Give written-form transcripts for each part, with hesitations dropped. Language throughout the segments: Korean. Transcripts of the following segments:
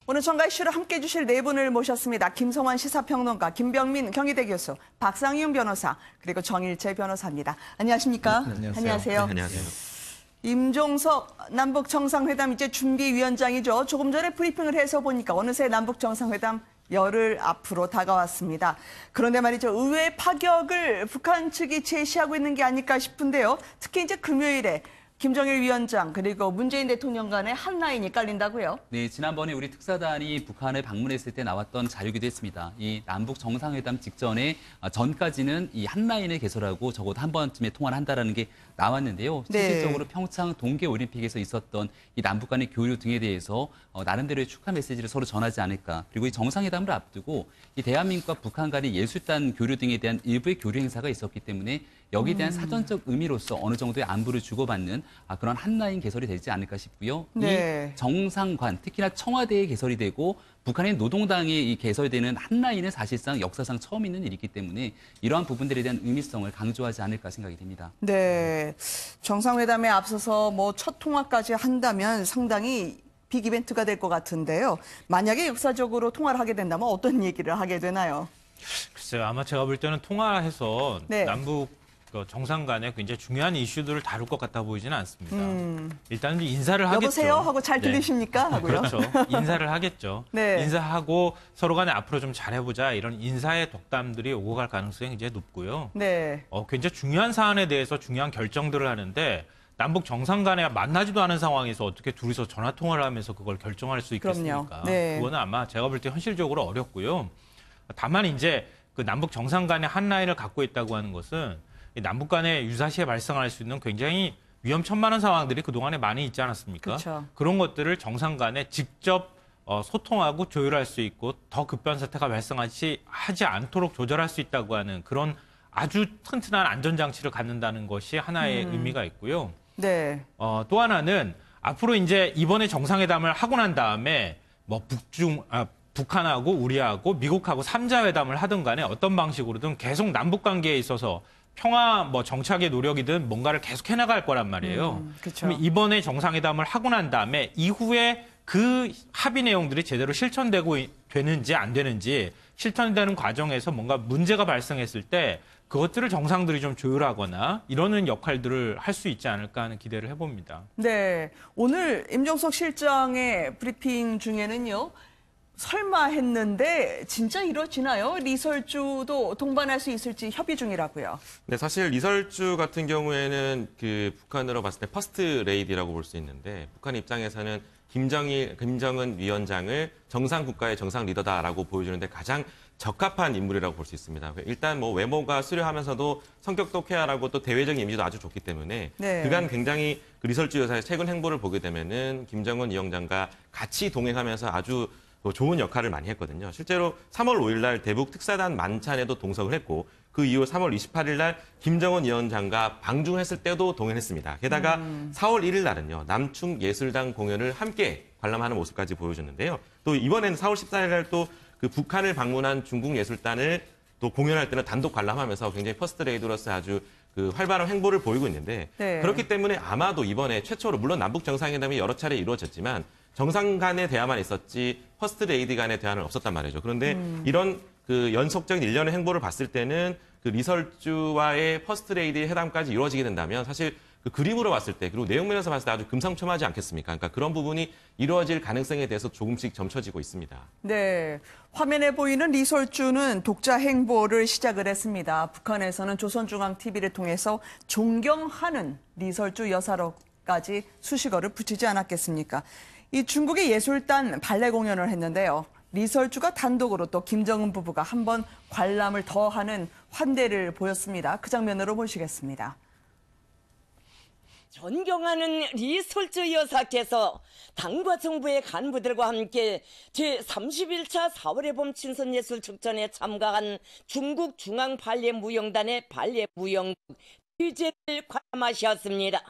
오늘 정가 이슈를 함께해 주실 네 분을 모셨습니다. 김성환 시사평론가, 김병민 경희대 교수, 박상윤 변호사, 그리고 정일재 변호사입니다. 안녕하십니까? 네, 안녕하세요. 안녕하세요. 임종석 남북 정상회담 이제 준비위원장이죠. 조금 전에 브리핑을 해서 보니까 어느새 남북 정상회담 열흘 앞으로 다가왔습니다. 그런데 말이죠. 의회 파격을 북한 측이 제시하고 있는 게 아닐까 싶은데요. 특히 이제 금요일에 김정일 위원장 그리고 문재인 대통령 간의 한 라인이 깔린다고요? 네, 지난번에 우리 특사단이 북한을 방문했을 때 나왔던 자료기도 했습니다. 이 남북 정상회담 직전에 전까지는 이 한 라인을 개설하고 적어도 한 번쯤에 통화를 한다라는 게 나왔는데요. 실질적으로 평창 동계올림픽에서 있었던 이 남북 간의 교류 등에 대해서 나름대로의 축하 메시지를 서로 전하지 않을까. 그리고 이 정상회담을 앞두고 이 대한민국과 북한 간의 예술단 교류 등에 대한 일부의 교류 행사가 있었기 때문에 여기에 대한 사전적 의미로서 어느 정도의 안부를 주고받는 그런 한 라인 개설이 되지 않을까 싶고요. 네. 이 정상관, 특히나 청와대에 개설이 되고 북한의 노동당에 이 개설되는 한 라인은 사실상 역사상 처음 있는 일이기 때문에 이러한 부분들에 대한 의미성을 강조하지 않을까 생각이 됩니다. 네. 정상회담에 앞서서 뭐 첫 통화까지 한다면 상당히 빅 이벤트가 될 것 같은데요. 만약에 역사적으로 통화를 하게 된다면 어떤 얘기를 하게 되나요? 글쎄요, 아마 제가 볼 때는 통화해서 네. 남북 정상 간에 굉장히 중요한 이슈들을 다룰 것 같아 보이지는 않습니다. 일단은 인사를 하겠죠. 여보세요? 하고 잘 들리십니까? 하고요. 그렇죠. 인사를 하겠죠. 네. 인사하고 서로 간에 앞으로 좀 잘해보자 이런 인사의 덕담들이 오고 갈 가능성이 이제 높고요. 네. 굉장히 중요한 사안에 대해서 중요한 결정들을 하는데 남북 정상 간에 만나지도 않은 상황에서 어떻게 둘이서 전화 통화를 하면서 그걸 결정할 수 있겠습니까? 네. 그거는 아마 제가 볼 때 현실적으로 어렵고요. 다만 이제 그 남북 정상 간의 한 라인을 갖고 있다고 하는 것은 이 남북 간에 유사시에 발생할 수 있는 굉장히 위험천만한 상황들이 그동안에 많이 있지 않았습니까? 그쵸. 그런 것들을 정상 간에 직접 소통하고 조율할 수 있고 더 급변 사태가 발생하지 않도록 조절할 수 있다고 하는 그런 아주 튼튼한 안전장치를 갖는다는 것이 하나의 의미가 있고요. 네. 또 하나는 앞으로 이제 이번에 정상회담을 하고 난 다음에 뭐 북한하고 우리하고 미국하고 3자 회담을 하든 간에 어떤 방식으로든 계속 남북 관계에 있어서 평화 정착의 노력이든 뭔가를 계속 해나갈 거란 말이에요. 그렇죠. 그럼 이번에 정상회담을 하고 난 다음에 이후에 그 합의 내용들이 제대로 실천되고 되는지 안 되는지 실천되는 과정에서 뭔가 문제가 발생했을 때 그것들을 정상들이 좀 조율하거나 이러는 역할들을 할 수 있지 않을까 하는 기대를 해봅니다. 네. 오늘 임종석 실장의 브리핑 중에는요. 설마 했는데 진짜 이루어지나요? 리설주도 동반할 수 있을지 협의 중이라고요. 네, 사실 리설주 같은 경우에는 그 북한으로 봤을 때 퍼스트 레이디라고 볼 수 있는데 북한 입장에서는 김정은 위원장을 정상 국가의 정상 리더다라고 보여주는데 가장 적합한 인물이라고 볼 수 있습니다. 일단 뭐 외모가 수려하면서도 성격도 쾌활하고 또 대외적인 이미지도 아주 좋기 때문에 네. 그간 굉장히 그 리설주 여사의 최근 행보를 보게 되면은 김정은 위원장과 같이 동행하면서 아주 좋은 역할을 많이 했거든요. 실제로 3월 5일 날 대북 특사단 만찬에도 동석을 했고 그 이후 3월 28일 날 김정은 위원장과 방중했을 때도 동행했습니다. 게다가 4월 1일 날은요. 남충 예술당 공연을 함께 관람하는 모습까지 보여줬는데요. 또 이번에는 4월 14일 날 또 그 북한을 방문한 중국 예술단을 또 공연할 때는 단독 관람하면서 굉장히 퍼스트 레이드로서 아주 그 활발한 행보를 보이고 있는데 네. 그렇기 때문에 아마도 이번에 최초로 물론 남북 정상회담이 여러 차례 이루어졌지만 정상 간의 대화만 있었지 퍼스트 레이디 간의 대화는 없었단 말이죠. 그런데 이런 그 연속적인 일련의 행보를 봤을 때는 그 리설주와의 퍼스트 레이디 회담까지 이루어지게 된다면 사실 그 그림으로 봤을 때 그리고 내용면에서 봤을 때 아주 금상첨화하지 않겠습니까? 그러니까 그런 부분이 이루어질 가능성에 대해서 조금씩 점쳐지고 있습니다. 네. 화면에 보이는 리설주는 독자 행보를 시작을 했습니다. 북한에서는 조선중앙TV를 통해서 존경하는 리설주 여사로까지 수식어를 붙이지 않았겠습니까? 이 중국의 예술단 발레 공연을 했는데요. 리설주가 단독으로 또 김정은 부부가 한 번 관람을 더하는 환대를 보였습니다. 그 장면으로 보시겠습니다. 존경하는 리설주 여사께서 당과 정부의 간부들과 함께 제31차 4월의 봄 친선예술축전에 참가한 중국 중앙발레무용단의 발레무용국 취재를 관람하셨습니다.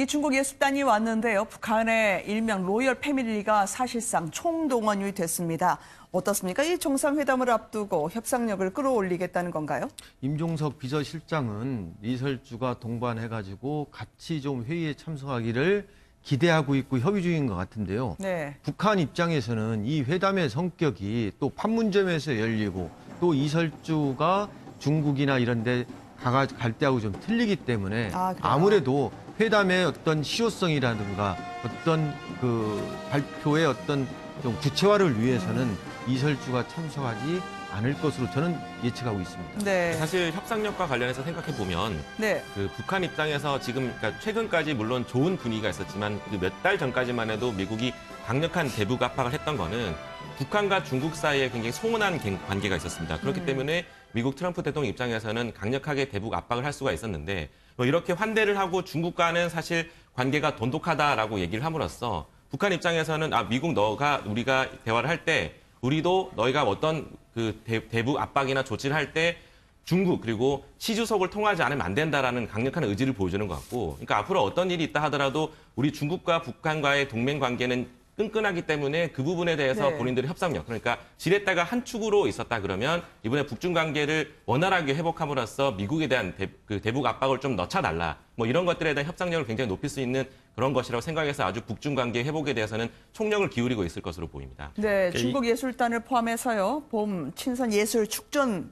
이 중국 예술단이 왔는데요. 북한의 일명 로열 패밀리가 사실상 총동원이 됐습니다. 어떻습니까? 이 정상회담을 앞두고 협상력을 끌어올리겠다는 건가요? 임종석 비서실장은 리설주가 동반해가지고 같이 좀 회의에 참석하기를 기대하고 있고 협의 중인 것 같은데요. 네. 북한 입장에서는 이 회담의 성격이 또 판문점에서 열리고 또 이설주가 중국이나 이런 데 갈 때하고 좀 틀리기 때문에 아무래도 회담의 어떤 실효성이라든가 어떤 그 발표의 어떤 좀 구체화를 위해서는 이설주가 참석하지 않을 것으로 저는 예측하고 있습니다. 네. 사실 협상력과 관련해서 생각해 보면 네. 그 북한 입장에서 지금 그러니까 최근까지 물론 좋은 분위기가 있었지만 몇 달 전까지만 해도 미국이 강력한 대북 압박을 했던 거는 북한과 중국 사이에 굉장히 소원한 관계가 있었습니다. 그렇기 때문에 미국 트럼프 대통령 입장에서는 강력하게 대북 압박을 할 수가 있었는데 뭐 이렇게 환대를 하고 중국과는 사실 관계가 돈독하다라고 얘기를 함으로써 북한 입장에서는 미국 우리가 대화를 할 때 우리도 너희가 어떤 그 대북 압박이나 조치를 할 때 중국 그리고 시 주석을 통하지 않으면 안 된다라는 강력한 의지를 보여주는 것 같고, 그러니까 앞으로 어떤 일이 있다 하더라도 우리 중국과 북한과의 동맹 관계는 끈끈하기 때문에 그 부분에 대해서 네. 본인들의 협상력, 그러니까 지렛대가 한 축으로 있었다 그러면 이번에 북중 관계를 원활하게 회복함으로써 미국에 대한 대북 압박을 좀 넣쳐달라, 뭐 이런 것들에 대한 협상력을 굉장히 높일 수 있는 그런 것이라고 생각해서 아주 북중 관계 회복에 대해서는 총력을 기울이고 있을 것으로 보입니다. 네, 중국 예술단을 포함해서요. 봄 친선 예술 축전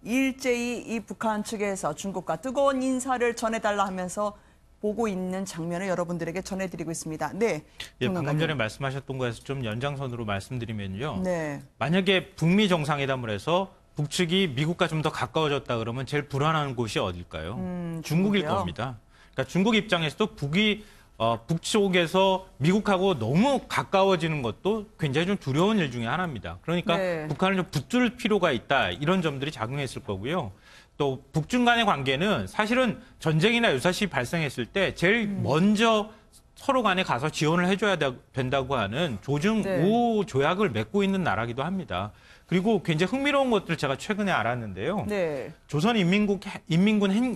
일제히 이 북한 측에서 중국과 뜨거운 인사를 전해달라 하면서 보고 있는 장면을 여러분들에게 전해드리고 있습니다. 네. 예, 방금 전에 말씀하셨던 거에서 좀 연장선으로 말씀드리면요. 네. 만약에 북미 정상회담을 해서 북측이 미국과 좀 더 가까워졌다 그러면 제일 불안한 곳이 어딜까요? 중국일 중국이요? 겁니다. 그러니까 중국 입장에서도 북쪽에서 미국하고 너무 가까워지는 것도 굉장히 좀 두려운 일 중에 하나입니다. 그러니까 네. 북한을 좀 붙들 필요가 있다, 이런 점들이 작용했을 거고요. 또 북중 간의 관계는 사실은 전쟁이나 유사시 발생했을 때 제일 먼저 서로 간에 가서 지원을 해줘야 된다고 하는 조중 네. 5 조약을 맺고 있는 나라기도 합니다. 그리고 굉장히 흥미로운 것들을 제가 최근에 알았는데요. 네. 조선인민군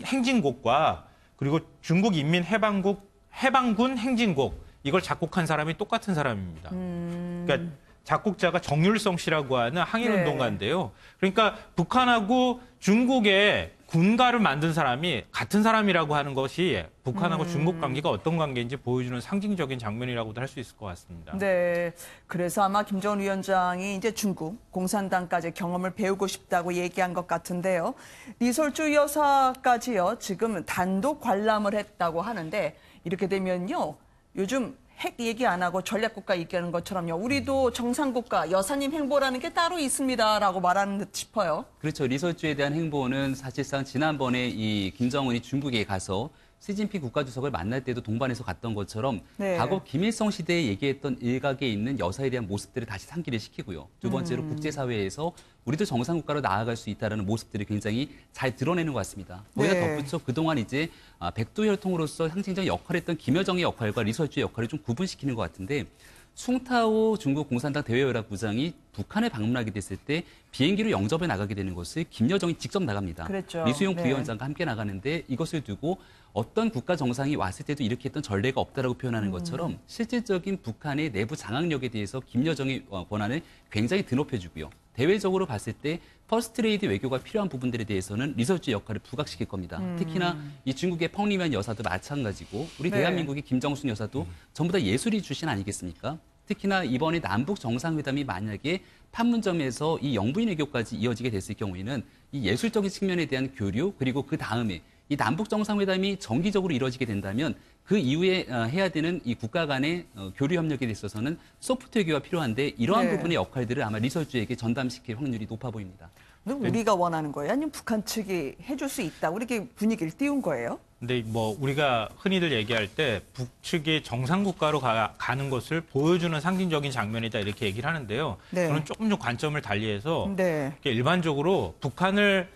행진곡과 그리고 중국 해방군 행진곡, 이걸 작곡한 사람이 똑같은 사람입니다. 그러니까 작곡자가 정율성 씨라고 하는 항일운동가인데요. 그러니까 북한하고 중국의 군가를 만든 사람이 같은 사람이라고 하는 것이 북한하고 중국 관계가 어떤 관계인지 보여주는 상징적인 장면이라고도 할 수 있을 것 같습니다. 네. 그래서 아마 김정은 위원장이 이제 중국 공산당까지 경험을 배우고 싶다고 얘기한 것 같은데요. 리설주 여사까지요. 지금 단독 관람을 했다고 하는데 이렇게 되면요. 요즘 핵 얘기 안 하고 전략국가 얘기하는 것처럼요. 우리도 정상국가 여사님 행보라는 게 따로 있습니다라고 말하는 듯 싶어요. 그렇죠. 리설주에 대한 행보는 사실상 지난번에 이 김정은이 중국에 가서 시진핑 국가주석을 만날 때도 동반해서 갔던 것처럼 네. 과거 김일성 시대에 얘기했던 일각에 있는 여사에 대한 모습들을 다시 상기를 시키고요. 두 번째로 국제사회에서 우리도 정상국가로 나아갈 수 있다는 모습들을 굉장히 잘 드러내는 것 같습니다. 거기다 네. 덧붙여 그동안 이제 백두혈통으로서 상징적 역할을 했던 김여정의 역할과 리설주의 역할을 좀 구분시키는 것 같은데, 숭타오 중국 공산당 대외연락부장이 북한에 방문하게 됐을 때 비행기로 영접에 나가게 되는 것을 김여정이 직접 나갑니다. 그랬죠. 리수용 네. 부위원장과 함께 나가는데 이것을 두고 어떤 국가 정상이 왔을 때도 이렇게 했던 전례가 없다라고 표현하는 것처럼 실질적인 북한의 내부 장악력에 대해서 김여정의 권한을 굉장히 드높여주고요. 대외적으로 봤을 때 퍼스트레이드 외교가 필요한 부분들에 대해서는 리설주 역할을 부각시킬 겁니다. 특히나 이 중국의 펑리면 여사도 마찬가지고 우리 네. 대한민국의 김정숙 여사도 전부 다 예술이 출신 아니겠습니까? 특히나 이번에 남북 정상회담이 만약에 판문점에서 이 영부인 외교까지 이어지게 됐을 경우에는 이 예술적인 측면에 대한 교류, 그리고 그 다음에 이 남북 정상회담이 정기적으로 이루어지게 된다면 그 이후에 해야 되는 이 국가 간의 교류 협력에 있어서는 소프트 외교가 필요한데 이러한 네. 부분의 역할들을 아마 리설주에게 전담시킬 확률이 높아 보입니다. 그럼 우리가 원하는 거예요? 아니면 북한 측이 해줄 수 있다고 이렇게 분위기를 띄운 거예요? 근데 뭐 우리가 흔히들 얘기할 때 북측이 정상국가로 가는 것을 보여주는 상징적인 장면이다, 이렇게 얘기를 하는데요. 네. 저는 조금 좀 관점을 달리해서 네. 일반적으로 북한을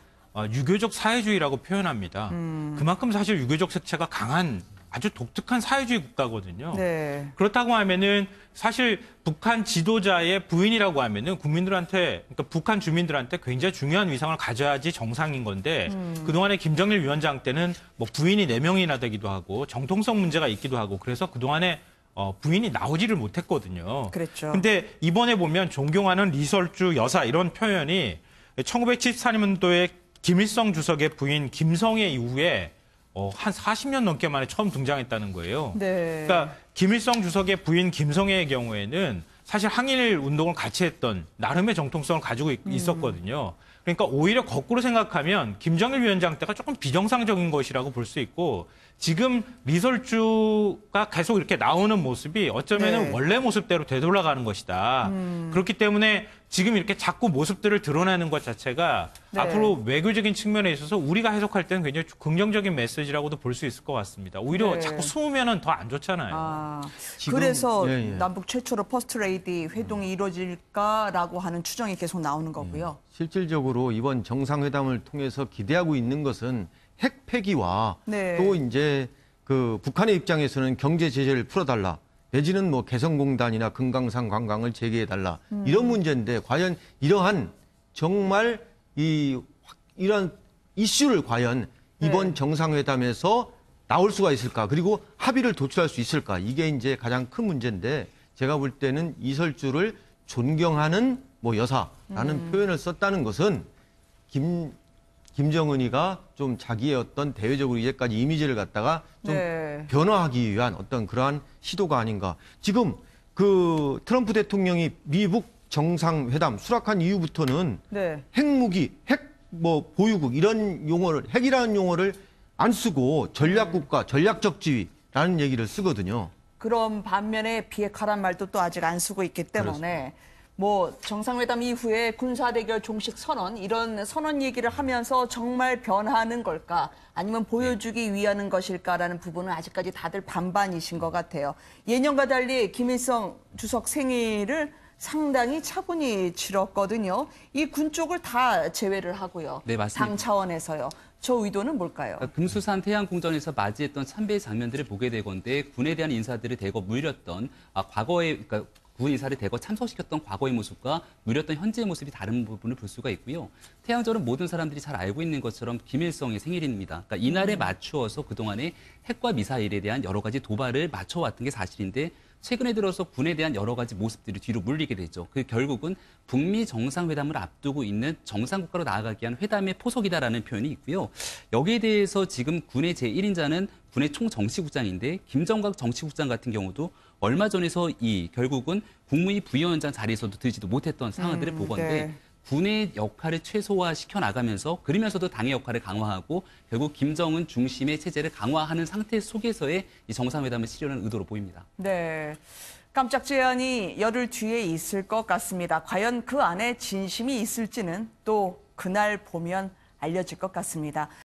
유교적 사회주의라고 표현합니다. 그만큼 사실 유교적 색채가 강한 아주 독특한 사회주의 국가거든요. 네. 그렇다고 하면은 사실 북한 지도자의 부인이라고 하면은 국민들한테, 그러니까 북한 주민들한테 굉장히 중요한 위상을 가져야지 정상인 건데 그동안에 김정일 위원장 때는 뭐 부인이 4명이나 되기도 하고 정통성 문제가 있기도 하고 그래서 그동안에 부인이 나오지를 못했거든요. 그랬죠. 근데 이번에 보면 존경하는 리설주 여사 이런 표현이 1974년도에 김일성 주석의 부인 김성애 이후에 한 40년 넘게 만에 처음 등장했다는 거예요. 네. 그러니까 김일성 주석의 부인 김성애의 경우에는 사실 항일 운동을 같이 했던 나름의 정통성을 가지고 있었거든요. 그러니까 오히려 거꾸로 생각하면 김정일 위원장 때가 조금 비정상적인 것이라고 볼 수 있고 지금 리설주가 계속 이렇게 나오는 모습이 어쩌면 네. 원래 모습대로 되돌아가는 것이다. 그렇기 때문에 지금 이렇게 자꾸 모습들을 드러내는 것 자체가 네. 앞으로 외교적인 측면에 있어서 우리가 해석할 때는 굉장히 긍정적인 메시지라고도 볼 수 있을 것 같습니다. 오히려 네. 자꾸 숨으면 더 안 좋잖아요. 아, 지금, 그래서 예, 예. 남북 최초로 퍼스트 레이디 회동이 이루어질까라고 하는 추정이 계속 나오는 거고요. 실질적으로 이번 정상회담을 통해서 기대하고 있는 것은 핵 폐기와 네. 또 이제 그 북한의 입장에서는 경제 제재를 풀어달라. 내지는 뭐 개성공단이나 금강산 관광을 재개해달라. 이런 문제인데 과연 이러한 정말 이런 이슈를 과연 이번 네. 정상회담에서 나올 수가 있을까? 그리고 합의를 도출할 수 있을까? 이게 이제 가장 큰 문제인데 제가 볼 때는 이설주를 존경하는 뭐 여사라는 표현을 썼다는 것은 김정은이가 좀 자기의 어떤 대외적으로 이제까지 이미지를 갖다가 좀 네. 변화하기 위한 어떤 그러한 시도가 아닌가. 지금 그 트럼프 대통령이 미북 정상회담 수락한 이후부터는 네. 핵무기, 뭐 보유국 이런 용어를 핵이라는 용어를 안 쓰고 전략국가, 전략적 지위라는 얘기를 쓰거든요. 그런 반면에 비핵화란 말도 또 아직 안 쓰고 있기 때문에 뭐 정상회담 이후에 군사대결 종식 선언 이런 선언 얘기를 하면서 정말 변하는 걸까 아니면 보여주기 위하는 것일까라는 부분은 아직까지 다들 반반이신 것 같아요. 예년과 달리 김일성 주석 생일을 상당히 차분히 치렀거든요. 이 군 쪽을 다 제외를 하고요. 네, 맞습니다. 당 차원에서요. 저 의도는 뭘까요? 금수산 태양궁전에서 맞이했던 참배의 장면들을 보게 되건데 군에 대한 인사들을 대거 물렸던 과거의 그러니까 군 인사를 대거 참석시켰던 과거의 모습과 누렸던 현재의 모습이 다른 부분을 볼 수가 있고요. 태양절은 모든 사람들이 잘 알고 있는 것처럼 김일성의 생일입니다. 그러니까 이날에 맞추어서 그동안에 핵과 미사일에 대한 여러 가지 도발을 맞춰왔던 게 사실인데 최근에 들어서 군에 대한 여러 가지 모습들이 뒤로 물리게 되죠. 그 결국은 북미 정상회담을 앞두고 있는 정상국가로 나아가기 위한 회담의 포석이다라는 표현이 있고요. 여기에 대해서 지금 군의 제1인자는 군의 총정치국장인데 김정각 정치국장 같은 경우도 얼마 전에서 결국은 국무위 부위원장 자리에서도 들지도 못했던 상황들을 보건데 네. 군의 역할을 최소화시켜 나가면서 그러면서도 당의 역할을 강화하고 결국 김정은 중심의 체제를 강화하는 상태 속에서의 이 정상회담을 치려는 의도로 보입니다. 네. 깜짝 제안이 열흘 뒤에 있을 것 같습니다. 과연 그 안에 진심이 있을지는 또 그날 보면 알려질 것 같습니다.